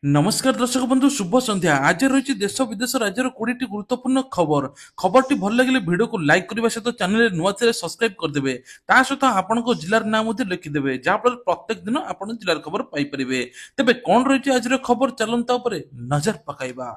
नमस्कार दर्शक बंधु शुभ संध्या। आज रही देश विदेश राज्यर 20 गुरुत्वपूर्ण खबर। खबर भल लगे भिडियो को लाइक करने सहित चैनल नुआ थे सब्सक्राइब करदे। ता सहित आपण जिलार नाम लिखिदेवे जहाँफल प्रत्येक दिन आप जिलार खबर पाइपर। तेज कौन रही आज खबर चलता नजर पकाइबा।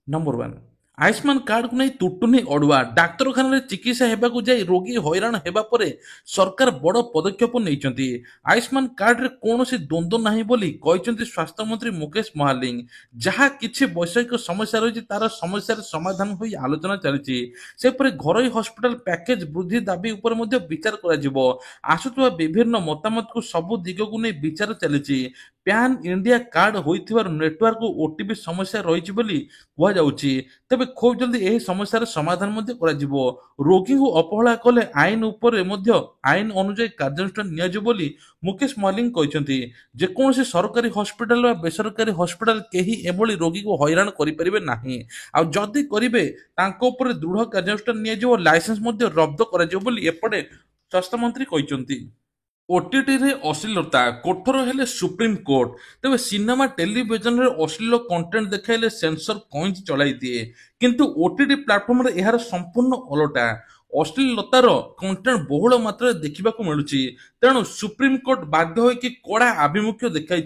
नंबर 1 आयुष्मान कार्ड को नहीं तुटुनी अड़ुआ डाक्तखाना चिकित्सा हेबाकु जाई रोगी हैरान हेबा परे सरकार बड़ पदक्षेप नहीं। आयुष्मान कार्ड रे कौनसी द्वंद्व नहीं बोली कहते स्वास्थ्य मंत्री मुकेश महालिंग। जहाँ किछि वैषयिक समस्या रही तार समस्या समाधान होई आलोचना चली सेपरे घरोई हॉस्पिटल पैकेज वृद्धि दाबी उपर मध्य विचार करा आसुवा विभिन्न मतामत को सबु दिग को नहीं विचार चली। पैन इंडिया कार्ड होइथिबार नेटवर्क ओटीपी समस्या रही बोली कुहाଯାଉଛି। ତେବେ ଖୁବ୍ ଜଲ୍ଦି ଏହି ସମସ୍ୟାର ସମାଧାନ ମଧ୍ୟ କରାଯିବ। ରୋଗୀଙ୍କୁ ଅବହେଳା କଲେ ଆଇନ ଉପରେ ମଧ୍ୟ ଆଇନ ଅନୁଯାୟୀ କାର୍ଯ୍ୟାନୁଷ୍ଠାନ ନିଆଯିବ ବୋଲି ମୁକେଶ ମଲିକ କହିଛନ୍ତି। ଯେକୌଣସି ସରକାରୀ ହସ୍ପିଟାଲ ବା ବେସରକାରୀ ହସ୍ପିଟାଲ କେହି ଏଭଳି ରୋଗୀକୁ ହଇରାଣ କରିପାରିବେ ନାହିଁ। ଆଉ ଯଦି କରିବେ ତାଙ୍କ ଉପରେ ଦୃଢ କାର୍ଯ୍ୟାନୁଷ୍ଠାନ ନିଆଯିବ, ଲାଇସେନ୍ସ ମଧ୍ୟ ରଦ୍ଦ କରାଯିବ ବୋଲି ଏପଟେ ସ୍ୱାସ୍ଥ୍ୟମନ୍ତ୍ରୀ କହିଛନ୍ତି। ओटीटी रे अश्लीलता कोठर हेले सुप्रीमकोर्ट। तेज सिनेमा टेलीविजन रे अश्लील कंटेंट देखाइले सेंसर कईच चलाई दिए, किंतु ओटीटी प्लाटफर्म रे यार संपूर्ण ओलटा अश्लीलतार कंटेंट बहुल मात्रा देखा मिलूँ। तेणु सुप्रीमकोर्ट बाध्य होइकि कड़ा आभिमुख्य देखाई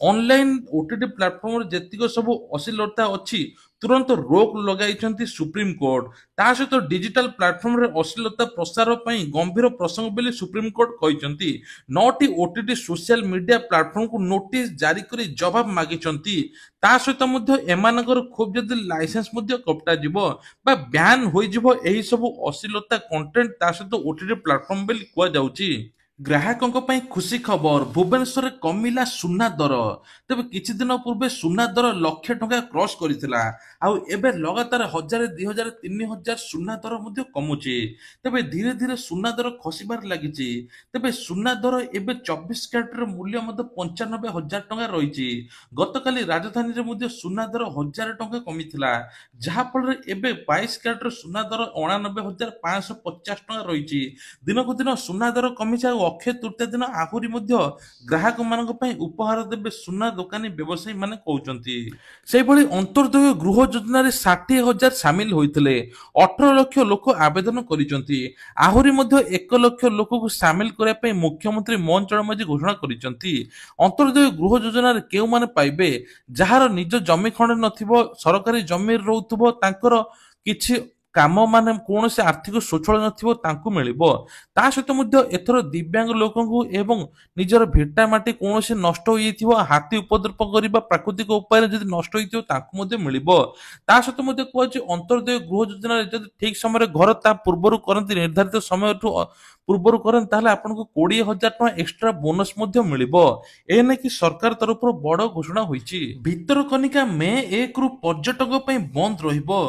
ऑनलाइन ओटीटी प्लाटफर्म जेतिक सब अश्लीलता अच्छी तुरंत रोक लगाई सुप्रीमकोर्ट। ता सहित डिजिटल प्लाटफर्म रे अश्लीलता प्रसार पर गंभीर प्रसंग बोली सुप्रीमकोर्ट कहते। 9टी ओटीटी सोशल मीडिया प्लाटफर्म को नोटिस जारी कर जवाब मागिଛନ୍ତି। ता सहित मध्य एमानकर खूब जल्दी लाइसेंस मध्य कटाଯିବ बा ब्यान होइଯିବ एही सब अश्लीलता कंटेंट ता सहित ओटीटी प्लाटफर्म बोली कुहाଯାଉଛି। ग्राहकों पर खुशी खबर भुवनेश्वर कमिला सुना दर। तेज किछि दिन पूर्वे सुना दर लक्षे टंका क्रॉस करथिला। आउ एबे लगातार 1000 2000 3000 सुना दर मध्य कमुची। तेबे धीरे धीरे सुना दर खसिबार लागिची। तेबे सुना दर एबे 24 कैरेट र मूल्य मध्य 95,000 टंका रहिची। गतकाली राजधानी रे मध्य सुना दर 1000 टंका कमिथिला, जहा फल एबे 22 कैरेट र सुना दर 89,550 टंका रहिची। दिनकु दिन सुना दर कमिचा। अक्षय तृतीय दिन आहुरी मध्य ग्राहक मानक पई उपहार देबे सुना दुकानी व्यवसायी माने कहउचंती। सेहि भली अंतर्दय गृह योजना रे 60,000 शामिल होइतले। 18 लाख लोक आवेदन करिसंती। आहुरी मध्य 1 लाख लोक को शामिल करिया पई मुख्यमंत्री मोहन चरण माझी घोषणा करिसंती। अंतर्दय गृह योजना रे केउ माने पाइबे जहार निज जमी खंड नथिबो, सरकारी जमी रहउथबो, तांकर किछि काम माने कौन से आर्थिक स्वच्छल नथिबो तांकु मिलिबो। ता सहित मध्य एथर दिव्यांग लोकंकु एवं निजर भेटा माटी कौन से नष्ट होइथिबो, हाथी उपद्रव करिबा प्राकृतिक उपाय जदि नष्ट होइथिबो तांकु मध्य मिलिबो। ता सहित मध्य कहछि अंतर्दय गृह योजना रे जदि ठीक समय घर ता पूर्वरु करंती निर्धारित समय पूर्वरु करन ताहले आपनको 20,000 टका एक्स्ट्रा बोनस मध्य मिलिबो। एने कि सरकार तरफ बड़ घोषणा होइछि। भितरकनिका मे 1 रु पर्यटक पई बंद रहिबो।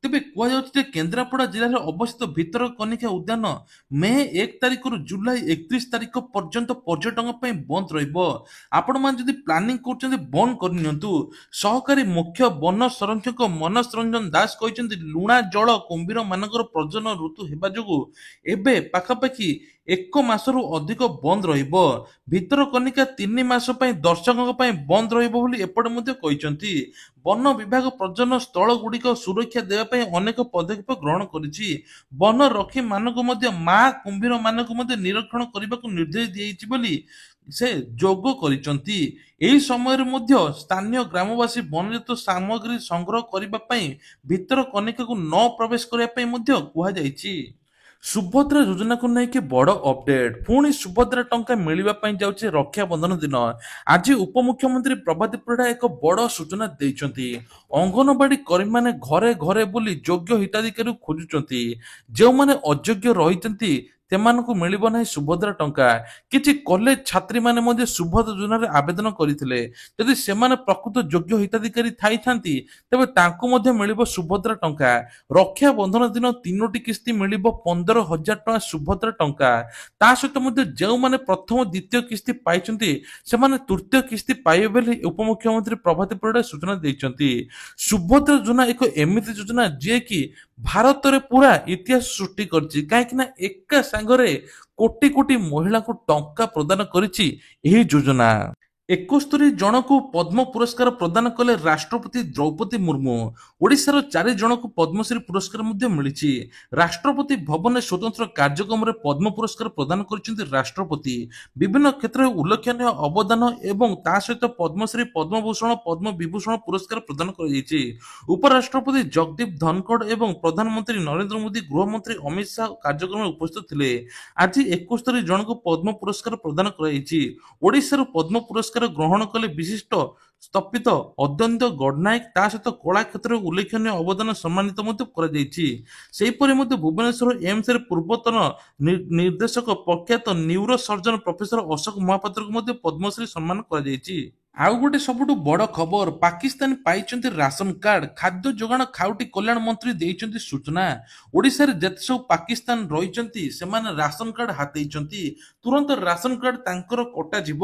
तेबे कुहाଯାଉଛି केन्द्रापड़ा जिले में अवस्थित भितरकनिका उद्यान मे 1 तारिख रु जुलाई 31 तारिख पर्यंत पर्यटकों पर बंद रहिबो। आपण मान जदि प्लानिंग करछन्ते बंद करनियंतु। सहकारी मुख्य वन संरक्षक मनस रंजन दास कहछन्ते लुणा जल कुंभीर मानकर प्रजनन ऋतु हेबा जोगु एबे पाखापाखि 1 मासरु अधिक बंद रहिबो। भितरकनिका 3 मास पई दर्शकों पई बंद रहिबो बोली एपटे मध्ये कहछन्ती। वन विभाग प्रजनन स्थल गुड़िक सुरक्षा देवाई अनेक पदक्षेप ग्रहण करिछि। वन रक्षी मानक मध्य मां कुंभीर मानक मध्य निरीक्षण करने को निर्देश दिएछि बोली से जोग करिसंती। एही समय रे मध्य स्थानीय ग्रामवासी वनजात सामग्री संग्रह करबा पई भितरकनिका को न प्रवेश करबा पई मध्य कुहा जाइछि। सुभद्रा योजना को लेकिन बड़ अपडेट पुणी सुभद्रा टंका मिलवा जाऊँगी रक्षाबंधन दिन। आज उपमुख्यमंत्री प्रभात परिड़ा एक बड़ सूचना देइछंती। अंगनवाड़ी कर्मी माने घरे घरे बुली योग्य हिताधिकारी खोजुचंती। जो माने अयोग्य रहिचंती तेमानकु मिलिबो नाही सुभद्रा टंका। किछि कॉलेज छात्री माने मध्ये सुभद्रा योजना रे आवेदन करिथिले। यदि सेमाने प्रकृत योग्य हिताधिकारी थाई थांती तबे तांकु मध्ये मिलिबो सुभद्रा टंका। रक्षा बंधन दिन 3टी किस्ती मिलिबो 15,000 टंका सुभद्रा टंका। ता सहित मध्ये जो माने प्रथम द्वितीय किस्ती पाइछंती सेमाने तृतीय किस्ती पाइबे बोली उपमुख्यमंत्री प्रभात परिड़ा सूचना देइछंती। सुभद्रा योजना एक एमिति योजना जे कि भारत रे पूरा इतिहास सृष्टि करछि। काहेकि ना एका संगरे कोटी कोटी महिला को टंका प्रदान करिछि एही योजना। 71 ଜଣକୁ ପଦ୍ମ ପୁରସ୍କାର ପ୍ରଦାନ କଲେ ରାଷ୍ଟ୍ରପତି ଦ୍ରୌପଦୀ ମୁର୍ମୁ। ଓଡ଼ିଶାର 4 ଜଣଙ୍କୁ ପଦ୍ମଶ୍ରୀ ପୁରସ୍କାର ମଧ୍ୟ ମିଳିଛି। ରାଷ୍ଟ୍ରପତି ଭବନରେ ସ୍ୱତନ୍ତ୍ର କାର୍ଯ୍ୟକ୍ରମରେ ପଦ୍ମ ପୁରସ୍କାର ପ୍ରଦାନ କରିଛନ୍ତି ରାଷ୍ଟ୍ରପତି। ବିଭିନ୍ନ କ୍ଷେତ୍ରରେ ଉଲ୍ଲେଖନୀୟ ଅବଦାନ ଏବଂ ତା ସହିତ ପଦ୍ମଶ୍ରୀ, ପଦ୍ମଭୂଷଣ, ପଦ୍ମବିଭୂଷଣ ପୁରସ୍କାର ପ୍ରଦାନ କରାଯାଇଛି। ଉପରାଷ୍ଟ୍ରପତି ଜଗଦୀପ ଧନଖଡ଼ ଏବଂ ପ୍ରଧାନମନ୍ତ୍ରୀ ନରେନ୍ଦ୍ର ମୋଦି, ଗୃହମନ୍ତ୍ରୀ ଅମିତ ଶାହ କାର୍ଯ୍ୟକ୍ରମରେ ଉପସ୍ଥିତ ଥିଲେ। ଆଜି 71 ଜଣଙ୍କୁ ପଦ୍ମ ପୁରସ୍କାର ପ୍ରଦାନ କରାଯାଇଛି। ଓଡ଼ିଶାରୁ ପଦ୍ମ ପୁରସ୍କାର ଗ୍ରହଣ କଲେ ବିଶିଷ୍ଟ ସ୍ଥପତି ଅଦ୍ୱୈତ ଗଡ଼ନାୟକ, ତା ସହିତ କଳା କ୍ଷେତ୍ରରେ ଉଲ୍ଲେଖନୀୟ ଅବଦାନ ସମ୍ମାନିତ ମଧ୍ୟ କରାଯାଇଛି। ସେହିପରି ମଧ୍ୟ ଭୁବନେଶ୍ୱର ଏମ୍ସରେ ପୂର୍ବତନ ନିର୍ଦ୍ଦେଶକ ପ୍ରଖ୍ୟାତ ନ୍ୟୁରୋ ସର୍ଜନ ପ୍ରଫେସର ଅଶୋକ ମହାପାତ୍ରଙ୍କୁ ମଧ୍ୟ ପଦ୍ମଶ୍ରୀ ସମ୍ମାନ କରାଯାଇଛି। ଆଉ ଗୋଟେ ସବୁଠୁ ବଡ଼ ଖବର, ପାକିସ୍ତାନ ପାଇଛନ୍ତି ରାସନ କାର୍ଡ। ଖାଦ୍ୟ ଯୋଗାଣ ଖାଉଟି କଲ୍ୟାଣ ମନ୍ତ୍ରୀ ଦେଇଛନ୍ତି ସୂଚନା। ଓଡ଼ିଶାରେ ଯେତେ ସବୁ ପାକିସ୍ତାନ ରହିଛନ୍ତି ସେମାନେ ରାସନ କାର୍ଡ ହାତେଇଛନ୍ତି। ତୁରନ୍ତ ରାସନ କାର୍ଡ ତାଙ୍କର କଟାଯିବ।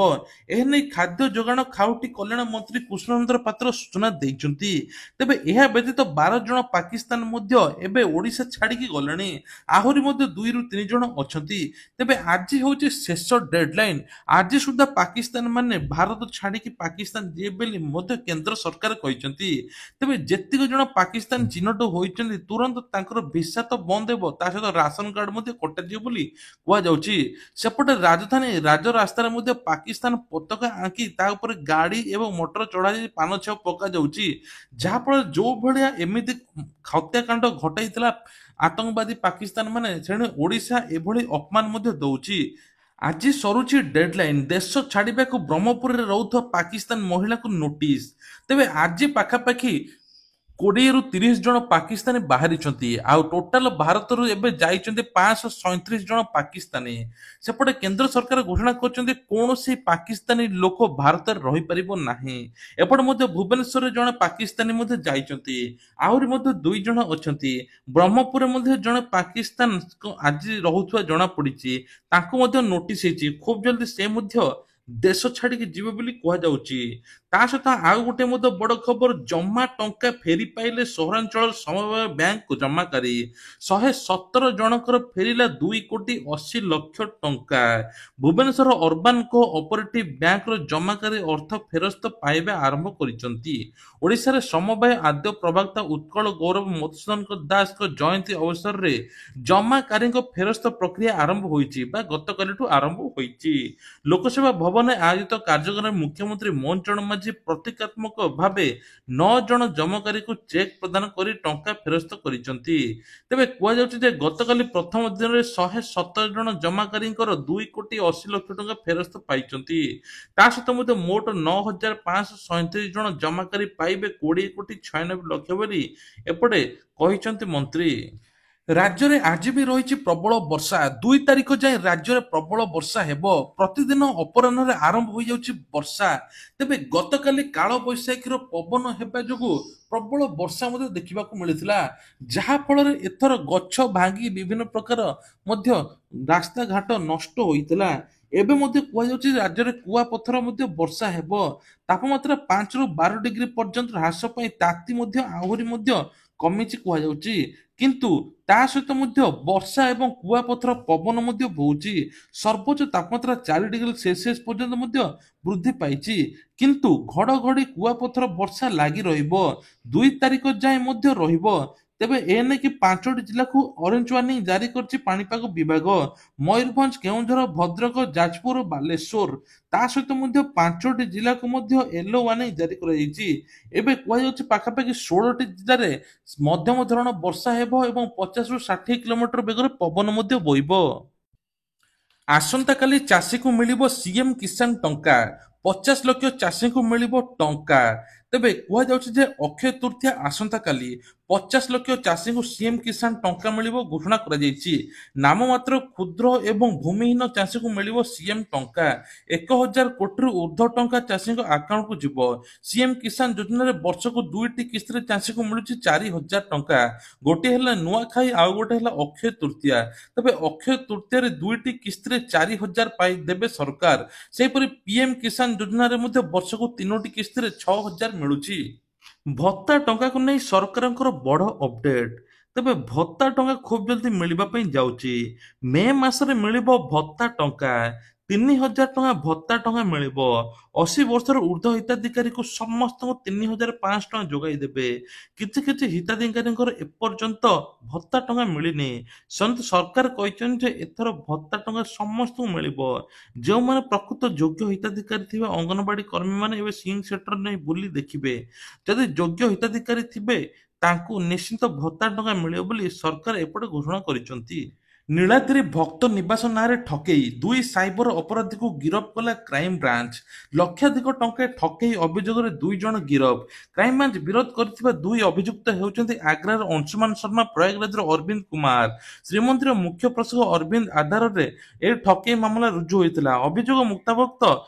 ଏହା ନେଇ ଖାଦ୍ୟ ଯୋଗାଣ ଖାଉଟି କଲ୍ୟାଣ ମନ୍ତ୍ରୀ କୃଷ୍ଣଚନ୍ଦ୍ର ପାତ୍ର ସୂଚନା ଦେଇଛନ୍ତି। ତେବେ ଏହା ବ୍ୟତୀତ 12 ଜଣ ପାକିସ୍ତାନ ମଧ୍ୟ ଏବେ ଓଡ଼ିଶା ଛାଡ଼ିକି ଗଲେଣି। ଆହୁରି ମଧ୍ୟ 2ରୁ 3 ଜଣ ଅଛନ୍ତି। ତେବେ ଆଜି ହେଉଛି ଶେଷ ଡେଡଲାଇନ୍। ଆଜି ସୁଦ୍ଧା ପାକିସ୍ତାନ ମାନେ ଭାରତ ଛାଡ଼ିକି ପାକିସ୍ତାନ ଯିବେ ବୋଲି ମଧ୍ୟ କେନ୍ଦ୍ର ସରକାର କହିଛନ୍ତି। ତେବେ ଯେତିକି ଜଣ ପାକିସ୍ତାନ ଚିହ୍ନଟ ହୋଇଛନ୍ତି ତୁରନ୍ତ ତାଙ୍କର ଭିସା ତ ବନ୍ଦ ହେବ, ତା ସହିତ ରାସନ କାର୍ଡ ମଧ୍ୟ କଟାଯିବ ବୋଲି କୁହାଯାଉଛି। ସେପଟେ ରାଜଧାନୀ ରାଜରାସ୍ତାରେ ମଧ୍ୟ ପାକିସ୍ତାନ ପତାକା ଆଙ୍କି ତା ଉପରେ ଗାଡ଼ି ଏବଂ ମୋଟର ଚଢ଼ାଯାଇ ପାନ ଛେପ ପକାଯାଉଛି। ଯାହାଫଳରେ ଯୋଉ ଭଳିଆ ଏମିତି ହତ୍ୟାକାଣ୍ଡ ଘଟାଇଥିଲା ଆତଙ୍କବାଦୀ ପାକିସ୍ତାନ ମାନେ, ସେଣେ ଓଡ଼ିଶା ଏଭଳି ଅପମାନ ମଧ୍ୟ ଦଉଛି। ଆଜି ସରୁଛି ଡେଡଲାଇନ୍। ଦେଶ ଛାଡ଼ିବାକୁ ବ୍ରହ୍ମପୁରରେ ରହୁଥିବା ପାକିସ୍ତାନ ମହିଳାଙ୍କୁ ନୋଟିସ୍। ତେବେ ଆଜି ପାଖାପାଖି 20ରୁ 30 ଜଣ ପାକିସ୍ତାନୀ ବାହାରିଛନ୍ତି। ଆଉ ଟୋଟାଲ ଭାରତରୁ ଏବେ ଯାଇଛନ୍ତି 537 ଜଣ ପାକିସ୍ତାନୀ। ସେପଟେ କେନ୍ଦ୍ର ସରକାର ଘୋଷଣା କରିଛନ୍ତି କୌଣସି ପାକିସ୍ତାନୀ ଲୋକ ଭାରତରେ ରହିପାରିବ ନାହିଁ। ଏପଟେ ମଧ୍ୟ ଭୁବନେଶ୍ୱରରେ ଜଣେ ପାକିସ୍ତାନୀ ମଧ୍ୟ ଯାଇଛନ୍ତି। ଆହୁରି ମଧ୍ୟ 2 ଜଣ ଅଛନ୍ତି। ବ୍ରହ୍ମପୁରରେ ମଧ୍ୟ ଜଣେ ପାକିସ୍ତାନ ଆଜି ରହୁଥିବା ଜଣାପଡ଼ିଛି। ତାଙ୍କୁ ମଧ୍ୟ ନୋଟିସ୍ ହେଇଛି। ଖୁବ୍ ଜଲ୍ଦି ସେ ମଧ୍ୟ ଦେଶ ଛାଡ଼ିକି ଯିବେ ବୋଲି କୁହାଯାଉଛି। ତା ସହିତ ଆଉ ଗୋଟେ ମଧ୍ୟ ବଡ଼ ଖବର, ଜମା ଟଙ୍କା ଫେରି ପାଇଲେ ସହରାଞ୍ଚଳ ସମବାୟ ବ୍ୟାଙ୍କ ଜମାକାରୀ। 117 ଜଣଙ୍କର ଫେରିଲା 2,80,00,000 ଟଙ୍କା। ଭୁବନେଶ୍ୱର ଅର୍ବାନ କୋ-ଅପରେଟିଭ ବ୍ୟାଙ୍କର ଜମାକାରୀ ଅର୍ଥ ଫେରସ୍ତ ପାଇବା ଆରମ୍ଭ କରିଛନ୍ତି। ଓଡ଼ିଶାରେ ସମବାୟ ଆଦ୍ୟ ପ୍ରବକ୍ତା ଉତ୍କଳ ଗୌରବ ମଧୁସୂଦନ ଦାସଙ୍କ ଜୟନ୍ତୀ ଅବସରରେ ଜମାକାରୀଙ୍କ ଫେରସ୍ତ ପ୍ରକ୍ରିୟା ଆରମ୍ଭ ହୋଇଛି ବା ଗତକାଲିଠୁ ଆରମ୍ଭ ହୋଇଛି। ଲୋକସେବା ଭବନରେ ଆୟୋଜିତ କାର୍ଯ୍ୟକ୍ରମରେ ମୁଖ୍ୟମନ୍ତ୍ରୀ ମୋହନ ଚରଣ ମାଝୀ ପ୍ରତୀକାତ୍ମକ ଭାବେ 9 ଜଣ ଜମାକାରୀଙ୍କୁ ଚେକ୍ ପ୍ରଦାନ କରି ଟଙ୍କା ଫେରସ୍ତ କରିଛନ୍ତି। ତେବେ କୁହାଯାଉଛି ଯେ ଗତକାଲି ପ୍ରଥମ ଦିନରେ 117 ଜଣ ଜମାକାରୀଙ୍କର 2,80,00,000 ଟଙ୍କା ଫେରସ୍ତ ପାଇଛନ୍ତି। ତା ସହିତ ମଧ୍ୟ ମୋଟ 9,537 ଜଣ ଜମାକାରୀ ପାଇବେ 20,96,00,000 ବୋଲି ଏପଟେ କହିଛନ୍ତି ମନ୍ତ୍ରୀ। ରାଜ୍ୟରେ ଆଜି ବି ରହିଛି ପ୍ରବଳ ବର୍ଷା। 2 ତାରିଖ ଯାଏଁ ରାଜ୍ୟରେ ପ୍ରବଳ ବର୍ଷା ହେବ। ପ୍ରତିଦିନ ଅପରାହ୍ନରେ ଆରମ୍ଭ ହୋଇଯାଉଛି ବର୍ଷା। ତେବେ ଗତକାଲି କାଳବୈଶାଖୀର ପବନ ହେବା ଯୋଗୁଁ ପ୍ରବଳ ବର୍ଷା ମଧ୍ୟ ଦେଖିବାକୁ ମିଳିଥିଲା। ଯାହାଫଳରେ ଏଥର ଗଛ ଭାଙ୍ଗି ବିଭିନ୍ନ ପ୍ରକାର ମଧ୍ୟ ରାସ୍ତାଘାଟ ନଷ୍ଟ ହୋଇଥିଲା। ଏବେ ମଧ୍ୟ କୁହାଯାଉଛି ରାଜ୍ୟରେ କୁଆପଥର ମଧ୍ୟ ବର୍ଷା ହେବ। ତାପମାତ୍ରା 5ରୁ 12 ଡିଗ୍ରୀ ପର୍ଯ୍ୟନ୍ତ ହ୍ରାସ ପାଇଁ ତାତି ମଧ୍ୟ ଆହୁରି ମଧ୍ୟ କମିଛି କୁହାଯାଉଛି। କିନ୍ତୁ ତା ସହିତ ମଧ୍ୟ ବର୍ଷା ଏବଂ କୁଆପଥର ପବନ ମଧ୍ୟ ବହୁଛି। ସର୍ବୋଚ୍ଚ ତାପମାତ୍ରା 4 ଡିଗ୍ରୀ ସେଲସିୟସ୍ ପର୍ଯ୍ୟନ୍ତ ମଧ୍ୟ ବୃଦ୍ଧି ପାଇଛି। କିନ୍ତୁ ଘଡ଼ଘଡ଼ି କୁଆପଥର ବର୍ଷା ଲାଗି ରହିବ। 2 ତାରିଖ ଯାଏଁ ମଧ୍ୟ ରହିବ। ତେବେ ଏନେଇକି 5ଟି ଜିଲ୍ଲାକୁ ଅରେଞ୍ଜ ୱାର୍ଣ୍ଣିଂ ଜାରି କରିଛି ପାଣିପାଗ ବିଭାଗ। ମୟୂରଭଞ୍ଜ, କେଉଁଝର, ଭଦ୍ରକ, ଯାଜପୁର, ବାଲେଶ୍ୱର। ତା ସହିତ ମଧ୍ୟ 5ଟି ଜିଲ୍ଲାକୁ ମଧ୍ୟ ୟେଲୋ ୱାର୍ଣ୍ଣିଂ ଜାରି କରାଯାଇଛି। ଏବେ କୁହାଯାଉଛି ପାଖାପାଖି 16ଟି ଜିଲ୍ଲାରେ ମଧ୍ୟମ ଧରଣ ବର୍ଷା ହେବ ଏବଂ 50ରୁ 60 କିଲୋମିଟର ବେଗରେ ପବନ ମଧ୍ୟ ବୋହିବ। ଆସନ୍ତାକାଲି ଚାଷୀକୁ ମିଳିବ ସିଏମ୍ କିଷାନ ଟଙ୍କା। 50 ଲକ୍ଷ ଚାଷୀଙ୍କୁ ମିଳିବ ଟଙ୍କା। ତେବେ କୁହାଯାଉଛି ଯେ ଅକ୍ଷୟ ତୃତୀୟା ଆସନ୍ତାକାଲି 50 ଲକ୍ଷ ଚାଷୀଙ୍କୁ ସିଏମ୍ କିଷାନ ଟଙ୍କା ମିଳିବ ଘୋଷଣା କରାଯାଇଛି। ନାମମାତ୍ର କ୍ଷୁଦ୍ର ଏବଂ ଭୂମିହୀନ ଚାଷୀଙ୍କୁ ମିଳିବ ସିଏମ୍ ଟଙ୍କା। 1,000 କୋଟିରୁ ଉର୍ଦ୍ଧ୍ୱ ଟଙ୍କା ଚାଷୀଙ୍କ ଆକାଉଣ୍ଟକୁ ଯିବ। ସିଏମ୍ କିଷାନ ଯୋଜନାରେ ବର୍ଷକୁ 2ଟି କିସ୍ତିରେ ଚାଷୀଙ୍କୁ ମିଳୁଛି 4,000 ଟଙ୍କା। ଗୋଟିଏ ହେଲା ନୂଆଖାଇ, ଆଉ ଗୋଟେ ହେଲା ଅକ୍ଷୟ ତୃତୀୟା। ତେବେ ଅକ୍ଷୟ ତୃତୀୟାରେ 2ଟି କିସ୍ତିରେ 4,000 ପାଇ ଦେବେ ସରକାର। ସେହିପରି ପିଏମ୍ କିଷାନ ଯୋଜନାରେ ମଧ୍ୟ ବର୍ଷକୁ 3ଟି କିସ୍ତିରେ 6,000 ମିଳୁଛି। ଭତ୍ତା ଟଙ୍କାକୁ ନେଇ ସରକାରଙ୍କର ବଡ଼ ଅପଡେଟ୍। ତେବେ ଭତ୍ତା ଟଙ୍କା ଖୁବ୍ ଜଲ୍ଦି ମିଳିବା ପାଇଁ ଯାଉଛି। ମେ ମାସରେ ମିଳିବ ଭତ୍ତା ଟଙ୍କା। 3000 ଟଙ୍କା ଭତ୍ତା ଟଙ୍କା ମିଳିବ। 80 ବର୍ଷର ଉର୍ଦ୍ଧ୍ୱ ହିତାଧିକାରୀଙ୍କୁ ସମସ୍ତଙ୍କୁ 3500 ଟଙ୍କା ଯୋଗାଇ ଦେବେ। କିଛି କିଛି ହିତାଧିକାରୀଙ୍କର ଏପର୍ଯ୍ୟନ୍ତ ଭତ୍ତା ଟଙ୍କା ମିଳିନି। ସେମିତି ସରକାର କହିଛନ୍ତି ଯେ ଏଥର ଭତ୍ତା ଟଙ୍କା ସମସ୍ତଙ୍କୁ ମିଳିବ। ଯେଉଁମାନେ ପ୍ରକୃତ ଯୋଗ୍ୟ ହିତାଧିକାରୀ ଥିବେ ଅଙ୍ଗନବାଡି କର୍ମୀମାନେ ଏବେ ସିଂ ସେଣ୍ଟର ନେଇ ବୁଲି ଦେଖିବେ। ଯଦି ଯୋଗ୍ୟ ହିତାଧିକାରୀ ଥିବେ ତାଙ୍କୁ ନିଶ୍ଚିତ ଭତ୍ତା ଟଙ୍କା ମିଳିବ ବୋଲି ସରକାର ଏପଟେ ଘୋଷଣା କରିଛନ୍ତି। ନୀଳାଦ୍ରି ଭକ୍ତ ନିବାସ ନାଁରେ ଠକେଇ, 2 ସାଇବର ଅପରାଧୀକୁ ଗିରଫ କଲା କ୍ରାଇମବ୍ରାଞ୍ଚ। ଲକ୍ଷାଧିକ ଟଙ୍କା ଠକେଇ ଅଭିଯୋଗରେ 2 ଜଣ ଗିରଫ। କ୍ରାଇମବ୍ରାଞ୍ଚ ବିରୋଧ କରିଥିବା 2 ଅଭିଯୁକ୍ତ ହେଉଛନ୍ତି ଆଗ୍ରାର ଅଂଶୁମାନ ଶର୍ମା, ପ୍ରୟାଗରାଜର ଅରବିନ୍ଦ କୁମାର। ଶ୍ରୀମନ୍ଦିର ମୁଖ୍ୟ ପ୍ରଶାସକ ଅରବିନ୍ଦ ଆଧାରରେ ଏହି ଠକେଇ ମାମଲା ରୁଜୁ ହୋଇଥିଲା। ଅଭିଯୋଗ ମୁତାବକ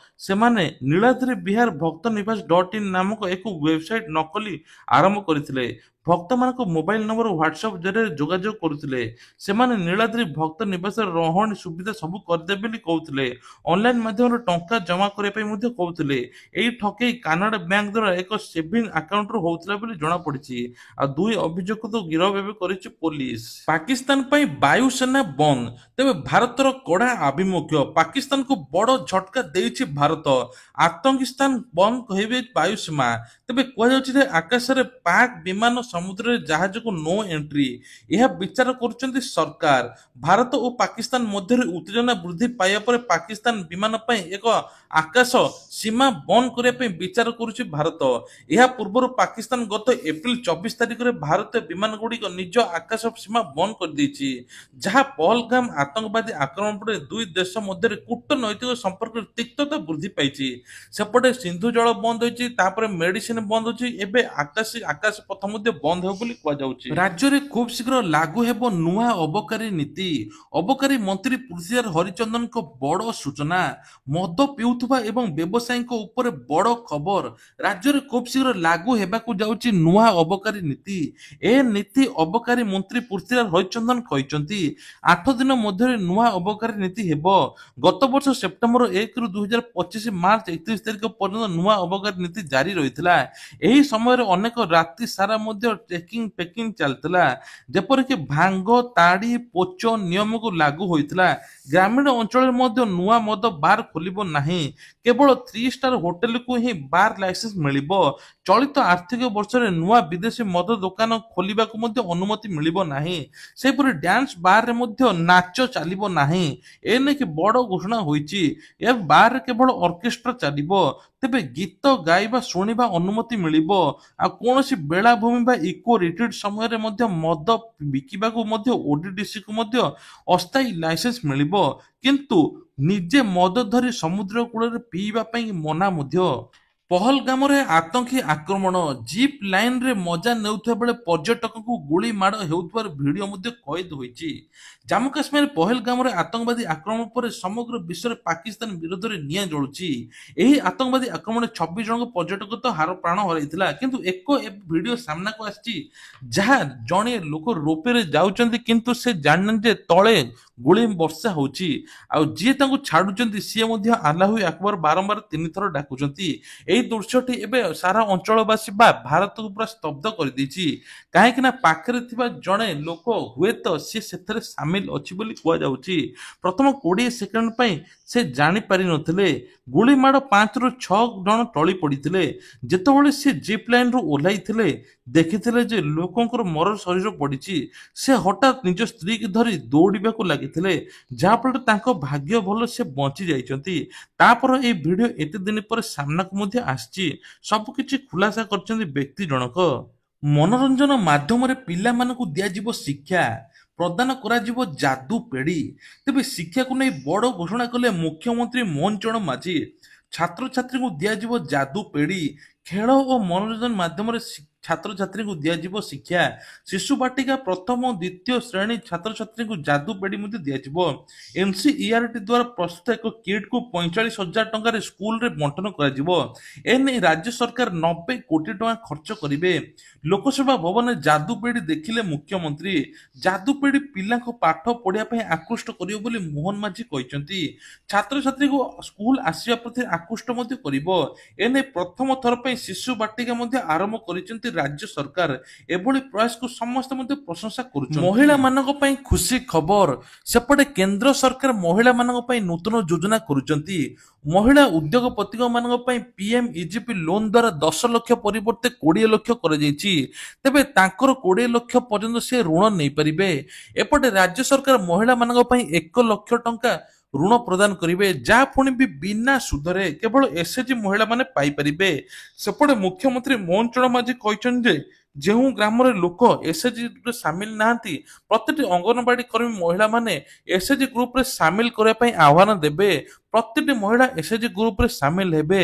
ସେମାନେ ନୀଳାଦ୍ରି ବିହାର ଭକ୍ତ ନିବାସ .in ନାମକ ଏକ ୱେବସାଇଟ ନକଲି ଆରମ୍ଭ କରିଥିଲେ। ଭକ୍ତମାନଙ୍କ ମୋବାଇଲ ନମ୍ବର ହ୍ୱାଟ୍ସଆପ ଜରିଆରେ ଯୋଗାଯୋଗ କରୁଥିଲେ। ସେମାନେ ନୀଳାଦ୍ରି ଭକ୍ତ ନିବାସରେ ରହଣି ସୁବିଧା ସବୁ କରିଦେବେ ବୋଲି କହୁଥିଲେ। ଅନଲାଇନ ମାଧ୍ୟମରେ ଟଙ୍କା ଜମା କରିବା ପାଇଁ ମଧ୍ୟ କହୁଥିଲେ। ଏହି ଠକେଇ କାନାଡା ବ୍ୟାଙ୍କ ଦ୍ୱାରା ଏକ ସେଭିଂ ଆକାଉଣ୍ଟରୁ ହେଉଥିଲା ବୋଲି ଜଣାପଡିଛି। ଆଉ 2 ଅଭିଯୁକ୍ତଙ୍କୁ ଗିରଫ ଏବେ କରିଛି ପୋଲିସ। ପାକିସ୍ତାନ ପାଇଁ ବାୟୁସେନା ବନ୍ଦ, ତେବେ ଭାରତର କଡା ଆଭିମୁଖ୍ୟ। ପାକିସ୍ତାନକୁ ବଡ ଝଟକା ଦେଇଛି ଭାରତ। ଆଫଗାନିସ୍ତାନ ବନ୍ଦ କହିବେ ବାୟୁସୀମା। ତେବେ କୁହାଯାଉଛି ଯେ ଆକାଶରେ ପାକ୍ ବିମାନ ସମୁଦ୍ରରେ ଜାହାଜକୁ ନୋ ଏଣ୍ଟ୍ରି। ଏହା ବିଚାର କରୁଛନ୍ତି ସରକାର। ଭାରତ ଓ ପାକିସ୍ତାନ ମଧ୍ୟରେ ଉତ୍ତେଜନା ବୃଦ୍ଧି ପାଇବା ପରେ ପାକିସ୍ତାନ ବିମାନ ପାଇଁ ଏକ ଆକାଶ ସୀମା ବନ୍ଦ କରିବା ପାଇଁ ବିଚାର କରୁଛି ଭାରତ। ଏହା ପୂର୍ବରୁ ପାକିସ୍ତାନ ଗତ ଏପ୍ରିଲ 24 ତାରିଖରେ ଭାରତୀୟ ବିମାନଗୁଡ଼ିକ ନିଜ ଆକାଶ ସୀମା ବନ୍ଦ କରିଦେଇଛି, ଯାହା ପହଲଗାମ ଆତଙ୍କବାଦୀ ଆକ୍ରମଣ ପରେ 2 ଦେଶ ମଧ୍ୟରେ କୂଟନୈତିକ ସମ୍ପର୍କରେ ତିକ୍ତତା ବୃଦ୍ଧି ପାଇଛି। ସେପଟେ ସିନ୍ଧୁ ଜଳ ବନ୍ଦ ହୋଇଛି, ତାପରେ ମେଡିସିନ ବନ୍ଦ ହୋଇଛି, ଏବେ ଆକାଶ ପଥ ମଧ୍ୟ ବନ୍ଦ ହେବ ବୋଲି କୁହାଯାଉଛି। ରାଜ୍ୟରେ ଖୁବ୍ ଶୀଘ୍ର ଲାଗୁ ହେବ ନୂଆ ଅବକାରୀ ନୀତି। ଅବକାରୀ ମନ୍ତ୍ରୀ ପୃଥ୍ୱୀରାଜ ହରିଚନ୍ଦନଙ୍କ ବଡ଼ ସୂଚନା। ମଦ ପିଉଥିବା ଏବଂ ବ୍ୟବସାୟୀଙ୍କ ଉପରେ ବଡ଼ ଖବର। ରାଜ୍ୟରେ ଖୁବ୍ ଶୀଘ୍ର ଲାଗୁ ହେବାକୁ ଯାଉଛି ନୂଆ ଅବକାରୀ ନୀତି। ଏ ନୀତି ଅବକାରୀ ମନ୍ତ୍ରୀ ପୃଥ୍ୱୀରାଜ ହରିଚନ୍ଦନ କହିଛନ୍ତି। 8 ଦିନ ମଧ୍ୟରେ ନୂଆ ଅବକାରୀ ନୀତି ହେବ। ଗତ ବର୍ଷ ସେପ୍ଟେମ୍ବର 1ରୁ 2025 ମାର୍ଚ୍ଚ 31 ତାରିଖ ପର୍ଯ୍ୟନ୍ତ ନୂଆ ଅବକାରୀ ନୀତି ଜାରି ରହିଥିଲା। ଏହି ସମୟରେ ଅନେକ ରାତି ସାରା ମଧ୍ୟ ଚେକିଂ ଫେକିଂ ଚାଲିଥିଲା। ଯେପରିକି ଭାଙ୍ଗ, ତାଡ଼ି, ପୋଚ ନିୟମକୁ ଲାଗୁ ହୋଇଥିଲା। ଗ୍ରାମୀଣ ଅଞ୍ଚଳରେ ମଧ୍ୟ ନୂଆ ମଦ ବାର୍ ଖୋଲିବ ନାହିଁ। କେବଳ 3 ଷ୍ଟାର ହୋଟେଲକୁ ହିଁ ବାର୍ ଲାଇସେନ୍ସ ମିଳିବ। ଚଳିତ ଆର୍ଥିକ ବର୍ଷରେ ନୂଆ ବିଦେଶୀ ମଦ ଦୋକାନ ଖୋଲିବାକୁ ମଧ୍ୟ ଅନୁମତି ମିଳିବ ନାହିଁ। ସେହିପରି ଡ୍ୟାନ୍ସ ବାରରେ ମଧ୍ୟ ନାଚ ଚାଲିବ ନାହିଁ। ଏନେଇକି ବଡ଼ ଘୋଷଣା ହୋଇଛି। ଏ ବାରରେ କେବଳ ଅର୍କେଷ୍ଟ୍ରା ଚାଲିବ। ତେବେ ଗୀତ ଗାଇବା ଶୁଣିବା ଅନୁମତି ମିଳିବ। ଆଉ କୌଣସି ବେଳାଭୂମି ବା ଇକୋ ରିଟ୍ରିଟ୍ ସମୟରେ ମଧ୍ୟ ମଦ ବିକିବାକୁ ମଧ୍ୟ ଓଡିଡିସିକୁ ମଧ୍ୟ ଅସ୍ଥାୟୀ ଲାଇସେନ୍ସ ମିଳିବ। କିନ୍ତୁ ନିଜେ ମଦ ଧରି ସମୁଦ୍ର କୂଳରେ ପିଇବା ପାଇଁ ମନା ମଧ୍ୟ। ପହଲଗାମରେ ଆତଙ୍କୀ ଆକ୍ରମଣ, ଜିପ୍ ଲାଇନରେ ମଜା ନେଉଥିବା ବେଳେ ପର୍ଯ୍ୟଟକଙ୍କୁ ଗୁଳି ମାଡ଼ ହେଉଥିବାର ଭିଡିଓ ମଧ୍ୟ କଏଦ ହୋଇଛି। ଜାମ୍ମୁ କାଶ୍ମୀର ପହଲଗାମରେ ଆତଙ୍କବାଦୀ ଆକ୍ରମଣ ପରେ ସମଗ୍ର ବିଶ୍ୱରେ ପାକିସ୍ତାନ ବିରୋଧରେ ନିଆଁ ଜଳୁଛି। ଏହି ଆତଙ୍କବାଦୀ ଆକ୍ରମଣରେ 26 ଜଣ ପର୍ଯ୍ୟଟକ ପ୍ରାଣ ହରାଇଥିଲା। କିନ୍ତୁ ଏକ ଭିଡିଓ ସାମ୍ନାକୁ ଆସିଛି, ଯାହା ଜଣେ ଲୋକ ରୋପେରେ ଯାଉଛନ୍ତି କିନ୍ତୁ ସେ ଜାଣିନାହାନ୍ତି ଯେ ତଳେ ଗୁଳି ବର୍ଷା ହଉଛି। ଆଉ ଯିଏ ତାଙ୍କୁ ଛାଡୁଛନ୍ତି ସିଏ ମଧ୍ୟ ଆଲ୍ଲାହୁ ଆକବର ବାରମ୍ବାର 3 ଥର ଡାକୁଛନ୍ତି। ଏହି ଦୃଶ୍ୟଟି ଏବେ ସାରା ଅଞ୍ଚଳବାସୀ ବା ଭାରତକୁ ପୁରା ସ୍ତବ୍ଧ କରିଦେଇଛି। କାହିଁକି ନା ପାଖରେ ଥିବା ଜଣେ ଲୋକ ହୁଏତ ସିଏ ସେଥିରେ ସାମିଲ ଅଛି ବୋଲି କୁହାଯାଉଛି। ପ୍ରଥମ 20 ସେକେଣ୍ଡ ପାଇଁ ସେ ଜାଣିପାରିନଥିଲେ। ଗୁଳିମାଡ଼ 5ରୁ 6 ଜଣ ଟଳି ପଡ଼ିଥିଲେ। ଯେତେବେଳେ ସେ ଜିପ୍ ଲାଇନରୁ ଓହ୍ଲାଇଥିଲେ ଦେଖିଥିଲେ ଯେ ଲୋକଙ୍କର ମର ଶରୀର ପଡ଼ିଛି। ସେ ହଠାତ୍ ନିଜ ସ୍ତ୍ରୀକି ଧରି ଦୌଡ଼ିବାକୁ ଲାଗିଥିଲେ, ଯାହାଫଳରେ ତାଙ୍କ ଭାଗ୍ୟ ଭଲ ସେ ବଞ୍ଚି ଯାଇଛନ୍ତି। ତାପରେ ଏହି ଭିଡିଓ ଏତେ ଦିନ ପରେ ସାମ୍ନାକୁ ମଧ୍ୟ ଆସିଛି। ସବୁକିଛି ଖୁଲାସା କରିଛନ୍ତି ବ୍ୟକ୍ତି ଜଣକ। ମନୋରଞ୍ଜନ ମାଧ୍ୟମରେ ପିଲାମାନଙ୍କୁ ଦିଆଯିବ ଶିକ୍ଷା, ପ୍ରଦାନ କରାଯିବ ଯାଦୁ ପେଡି। ତେବେ ଶିକ୍ଷାକୁ ନେଇ ବଡ଼ ଘୋଷଣା କଲେ ମୁଖ୍ୟମନ୍ତ୍ରୀ ମୋହନ ଚରଣ ମାଝୀ। ଛାତ୍ରଛାତ୍ରୀଙ୍କୁ ଦିଆଯିବ ଯାଦୁ ପେଡି। ଖେଳ ଓ ମନୋରଞ୍ଜନ ମାଧ୍ୟମରେ ଛାତ୍ରଛାତ୍ରୀଙ୍କୁ ଦିଆଯିବ ଶିକ୍ଷା। ଶିଶୁ ବାଟିକା ପ୍ରଥମ ଓ ଦ୍ୱିତୀୟ ଶ୍ରେଣୀ ଛାତ୍ରଛାତ୍ରୀଙ୍କୁ ଯାଦୁ ପେଡି ମଧ୍ୟ ଦିଆଯିବ। ଏନସିଇଆରଟି ଦ୍ୱାରା ପ୍ରସ୍ତୁତ ଏକ କିଟ୍କୁ 45,000 ଟଙ୍କାରେ ସ୍କୁଲରେ ବଣ୍ଟନ କରାଯିବ। ଏନେଇ ରାଜ୍ୟ ସରକାର 90 କୋଟି ଟଙ୍କା ଖର୍ଚ୍ଚ କରିବେ। ଲୋକସେବା ଭବନରେ ଯାଦୁ ପେଡି ଦେଖିଲେ ମୁଖ୍ୟମନ୍ତ୍ରୀ। ଯାଦୁ ପେଡି ପିଲାଙ୍କୁ ପାଠ ପଢିବା ପାଇଁ ଆକୃଷ୍ଟ କରିବ ବୋଲି ମୋହନ ମାଝୀ କହିଛନ୍ତି। ଛାତ୍ରଛାତ୍ରୀଙ୍କୁ ସ୍କୁଲ ଆସିବା ପ୍ରତି ଆକୃଷ୍ଟ ମଧ୍ୟ କରିବ। ଏନେଇ ପ୍ରଥମ ଥର ପାଇଁ ଶିଶୁ ବାଟିକା ମଧ୍ୟ ଆରମ୍ଭ କରିଛନ୍ତି ରାଜ୍ୟ ସରକାର। ଏଭଳି ପ୍ରୟାସକୁ ସମସ୍ତେ ମଧ୍ୟ ପ୍ରଶଂସା କରୁଛନ୍ତି। ମହିଳାମାନଙ୍କ ପାଇଁ ଖୁସି ଖବର, ସେପଟେ କେନ୍ଦ୍ର ସରକାର ମହିଳାମାନଙ୍କ ପାଇଁ ନୂତନ ଯୋଜନା କରୁଛନ୍ତି। ମହିଳା ଉଦ୍ୟୋଗପତି ମାନଙ୍କ ପାଇଁ PMEGP ଲୋନ ଦ୍ୱାରା 10 ଲକ୍ଷ ପରିବର୍ତ୍ତେ 20 ଲକ୍ଷ କରାଯାଇଛି। ତେବେ ତାଙ୍କର 20 ଲକ୍ଷ ପର୍ଯ୍ୟନ୍ତ ସେ ଋଣ ନେଇପାରିବେ। ଏପଟେ ରାଜ୍ୟ ସରକାର ମହିଳାମାନଙ୍କ ପାଇଁ 1 ଲକ୍ଷ ଟଙ୍କା ଋଣ ପ୍ରଦାନ କରିବେ, ଯାହା ପୁଣି ବି ବିନା ସୁଧରେ କେବଳ SHG ମହିଳାମାନେ ପାଇପାରିବେ। ସେପଟେ ମୁଖ୍ୟମନ୍ତ୍ରୀ ମୋହନ ଚରଣ ମାଝୀ କହିଛନ୍ତି ଯେ ଯେଉଁ ଗ୍ରାମରେ ଲୋକ SHG ରେ ସାମିଲ ନାହାନ୍ତି, ପ୍ରତିଟି ଅଙ୍ଗନବାଡି କର୍ମୀ ମହିଳାମାନେ SHG ଗ୍ରୁପରେ ସାମିଲ କରିବା ପାଇଁ ଆହ୍ୱାନ ଦେବେ। ପ୍ରତିଟି ମହିଳା SHG ଗ୍ରୁପରେ ସାମିଲ ହେବେ,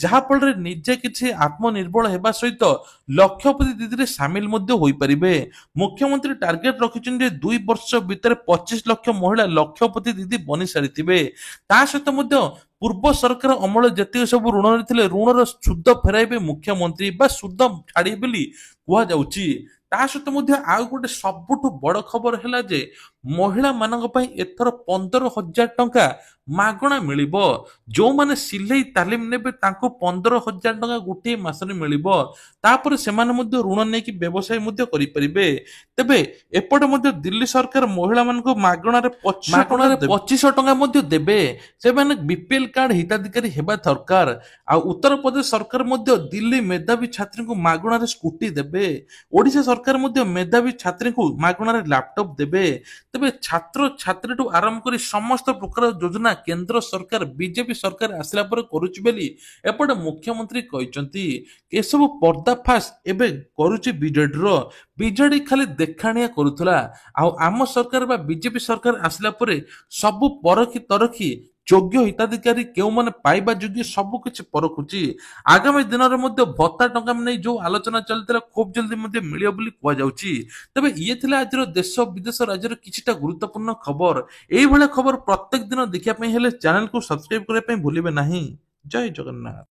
ଯାହାଫଳରେ ନିଜେ କିଛି ଆତ୍ମନିର୍ଭର ହେବା ସହିତ ଲକ୍ଷପତି ଦିଦିରେ ସାମିଲ ମଧ୍ୟ ହୋଇପାରିବେ। ମୁଖ୍ୟମନ୍ତ୍ରୀ ଟାର୍ଗେଟ ରଖିଛନ୍ତି ଯେ 2 ବର୍ଷ ଭିତରେ 25 ଲକ୍ଷ ମହିଳା ଲକ୍ଷପତି ଦିଦି ବନି ସାରିଥିବେ। ତା ସହିତ ମଧ୍ୟ ପୂର୍ବ ସରକାର ଅମଳ ଯେତିକି ସବୁ ଋଣରେ ଥିଲେ ଋଣର ସୁଧ ଫେରାଇବେ ମୁଖ୍ୟମନ୍ତ୍ରୀ ବା ସୁଧ ଛାଡ଼ିବେ ବୋଲି କୁହାଯାଉଛି। ତା ସହିତ ମଧ୍ୟ ଆଉ ଗୋଟେ ସବୁଠୁ ବଡ ଖବର ହେଲା ଯେ ମହିଳା ମାନଙ୍କ ପାଇଁ ଏଥର 15,000 ଟଙ୍କା ମାଗଣା ମିଳିବ। ଯୋଉମାନେ ସିଲେଇ ତାଲିମ ନେବେ ତାଙ୍କୁ 15,000 ଟଙ୍କା ଗୋଟିଏ ମାସରେ ମିଳିବ। ତାପରେ ସେମାନେ ମଧ୍ୟ ଋଣ ନେଇକି ବ୍ୟବସାୟ ମଧ୍ୟ କରିପାରିବେ। ତେବେ ଏପଟେ ମଧ୍ୟ ଦିଲ୍ଲୀ ସରକାର ମହିଳାମାନଙ୍କୁ ମାଗଣାରେ 2500 ଟଙ୍କା ମଧ୍ୟ ଦେବେ। ସେମାନେ BPL କାର୍ଡ ହିତାଧିକାରୀ ହେବା ଦରକାର। ଆଉ ଉତ୍ତରପ୍ରଦେଶ ସରକାର ମଧ୍ୟ ଦିଲ୍ଲୀ ମେଧାବୀ ଛାତ୍ରୀଙ୍କୁ ମାଗଣାରେ ସ୍କୁଟି ଦେବେ। ଓଡ଼ିଶା ସରକାର ମଧ୍ୟ ମେଧାବୀ ଛାତ୍ରୀଙ୍କୁ ମାଗଣାରେ ଲାପଟପ ଦେବେ। ତେବେ ଛାତ୍ରଛାତ୍ରୀଠୁ ଆରମ୍ଭ କରି ସମସ୍ତ ପ୍ରକାର ଯୋଜନା କେନ୍ଦ୍ର ସରକାର ବିଜେପି ସରକାର ଆସିଲା ପରେ କରୁଛି ବୋଲି ଏପଟେ ମୁଖ୍ୟମନ୍ତ୍ରୀ କହିଛନ୍ତି। ଏସବୁ ପର୍ଦ୍ଦାଫାଶ ଏବେ କରୁଛି ବିଜେଡିର। ବିଜେଡି ଖାଲି ଦେଖାଣିଆ କରୁଥିଲା, ଆଉ ଆମ ସରକାର ବା ବିଜେପି ସରକାର ଆସିଲା ପରେ ସବୁ ପରଖି ତରଖି ଯୋଗ୍ୟ ହିତାଧିକାରୀ କେଉଁମାନେ ପାଇବା ଯୋଗ୍ୟ ସବୁ କିଛି ପରଖୁଛି। ଆଗାମୀ ଦିନରେ ମଧ୍ୟ ଭତ୍ତା ଟଙ୍କା ନେଇ ଯୋଉ ଆଲୋଚନା ଚାଲିଥିଲା ଖୁବ୍ ଜଲ୍ଦି ମଧ୍ୟ ମିଳିବ ବୋଲି କୁହାଯାଉଛି। ତେବେ ଇଏ ଥିଲା ଆଜିର ଦେଶ ବିଦେଶ ରାଜ୍ୟର କିଛିଟା ଗୁରୁତ୍ୱପୂର୍ଣ୍ଣ ଖବର। ଏଇଭଳିଆ ଖବର ପ୍ରତ୍ୟେକ ଦିନ ଦେଖିବା ପାଇଁ ହେଲେ ଚ୍ୟାନେଲକୁ ସବସ୍କ୍ରାଇବ କରିବା ପାଇଁ ଭୁଲିବେ ନାହିଁ। ଜୟ ଜଗନ୍ନାଥ।